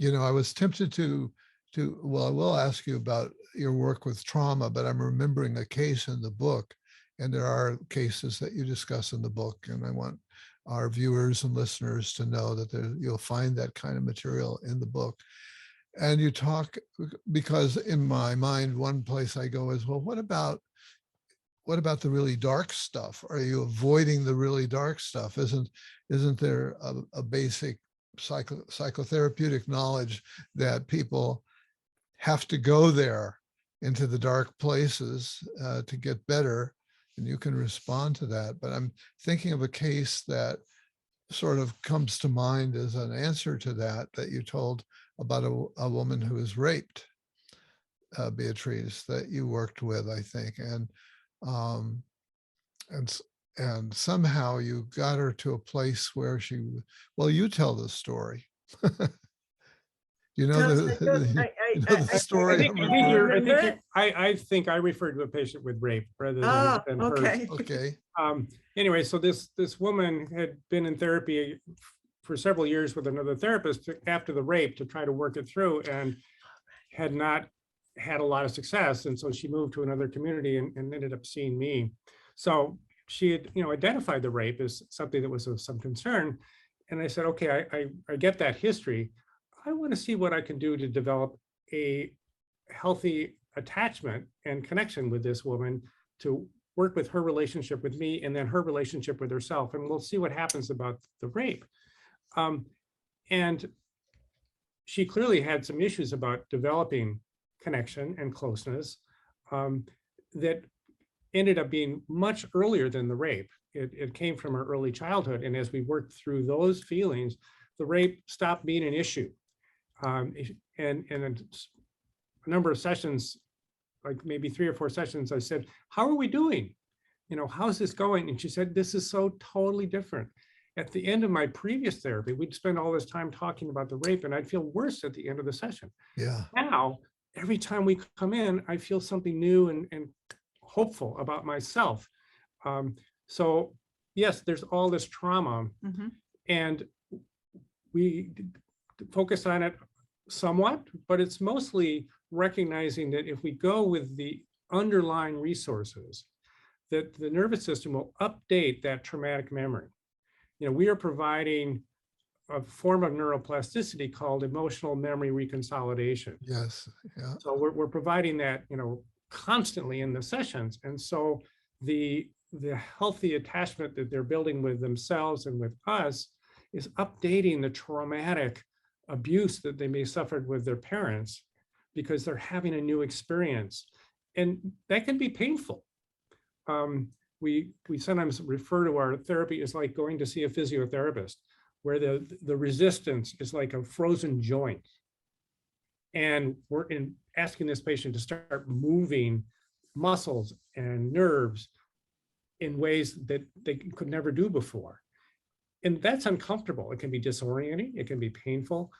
I was tempted well, I will ask you about your work with trauma, but I'm remembering a case in the book, and there are cases that you discuss in the book, and I want our viewers and listeners to know that you'll find that kind of material in the book. And you talk, because in my mind, one place I go is, well, what about the really dark stuff? Are you avoiding the really dark stuff? Isn't there a basic psychotherapeutic knowledge that people have to go there into the dark places to get better? And you can respond to that. But I'm thinking of a case that sort of comes to mind as an answer to that you told about a woman who was raped, Beatriz, that you worked with, I think. And somehow you got her to a place where you tell the story. The story. I think I referred to a patient with rape rather than okay. hers. Okay. Anyway, so this woman had been in therapy for several years with another therapist after the rape to try to work it through, and had not had a lot of success. And so she moved to another community and ended up seeing me. So she had, identified the rape as something that was of some concern. And I said, okay, I get that history. I want to see what I can do to develop a healthy attachment and connection with this woman, to work with her relationship with me and then her relationship with herself. And we'll see what happens about the rape. And she clearly had some issues about developing connection and closeness that ended up being much earlier than the rape. It came from her early childhood. And as we worked through those feelings, the rape stopped being an issue. And a number of sessions, like maybe 3 or 4 sessions, I said, how are we doing? How's this going? And she said, this is so totally different. At the end of my previous therapy, we'd spend all this time talking about the rape and I'd feel worse at the end of the session. Yeah. Now, every time we come in, I feel something new and hopeful about myself. So yes, there's all this trauma, and we focus on it somewhat, but it's mostly recognizing that if we go with the underlying resources, that the nervous system will update that traumatic memory. We are providing a form of neuroplasticity called emotional memory reconsolidation. Yes. Yeah. So we're providing that, constantly in the sessions. And so the healthy attachment that they're building with themselves and with us is updating the traumatic abuse that they may have suffered with their parents, because they're having a new experience. And that can be painful. We sometimes refer to our therapy as like going to see a physiotherapist, where the resistance is like a frozen joint. And we're asking this patient to start moving muscles and nerves in ways that they could never do before. And that's uncomfortable. It can be disorienting, it can be painful.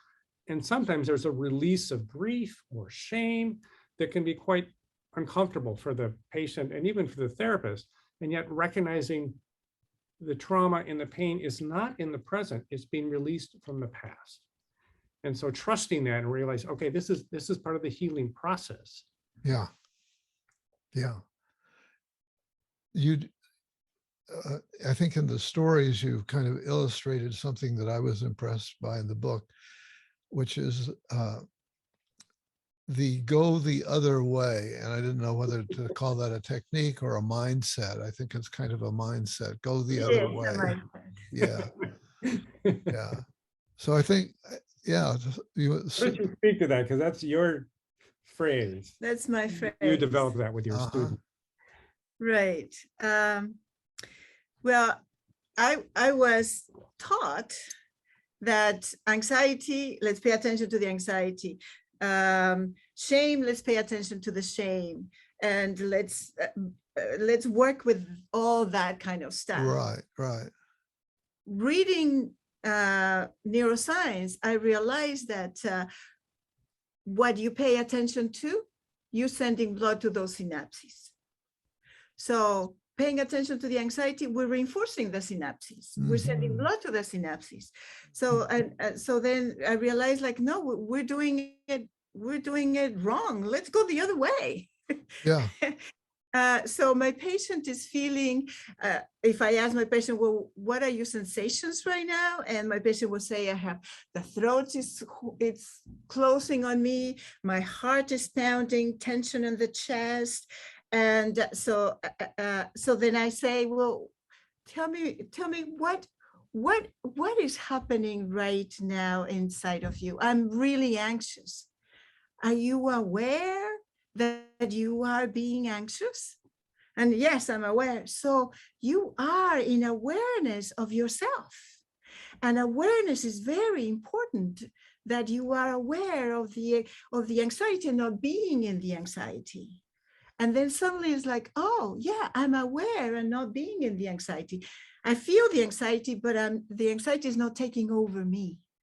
And sometimes there's a release of grief or shame that can be quite uncomfortable for the patient and even for the therapist. And yet recognizing the trauma and the pain is not in the present, it's being released from the past. And so trusting that and realize, okay, this is part of the healing process. Yeah. Yeah. I think in the stories, you've kind of illustrated something that I was impressed by in the book, which is the go the other way. And I didn't know whether to call that a technique or a mindset. I think it's kind of a mindset, go the other way. Yeah. Yeah. So I think, yeah. Why don't you speak to that? Because that's your phrase. That's my phrase. You develop that with your students. Right. Well, I was taught that anxiety, let's pay attention to the anxiety. Shame, let's pay attention to the shame. And let's work with all that kind of stuff. Right, right. Reading neuroscience, I realized that what you pay attention to, you're sending blood to those synapses. So paying attention to the anxiety, we're reinforcing the synapses. We're sending Mhm. blood to the synapses. So, and so then I realized, like, no, we're doing it wrong. Let's go the other way. Yeah. So my patient is feeling, if I ask my patient, well, what are your sensations right now? And my patient will say, I have the throat it's closing on me. My heart is pounding, tension in the chest. And so then I say, well, tell me what is happening right now inside of you? I'm really anxious. Are you aware that you are being anxious? And yes, I'm aware. So you are in awareness of yourself. And awareness is very important, that you are aware of the anxiety and not being in the anxiety. And then suddenly it's like, oh yeah, I'm aware and not being in the anxiety. I feel the anxiety, but the anxiety is not taking over me.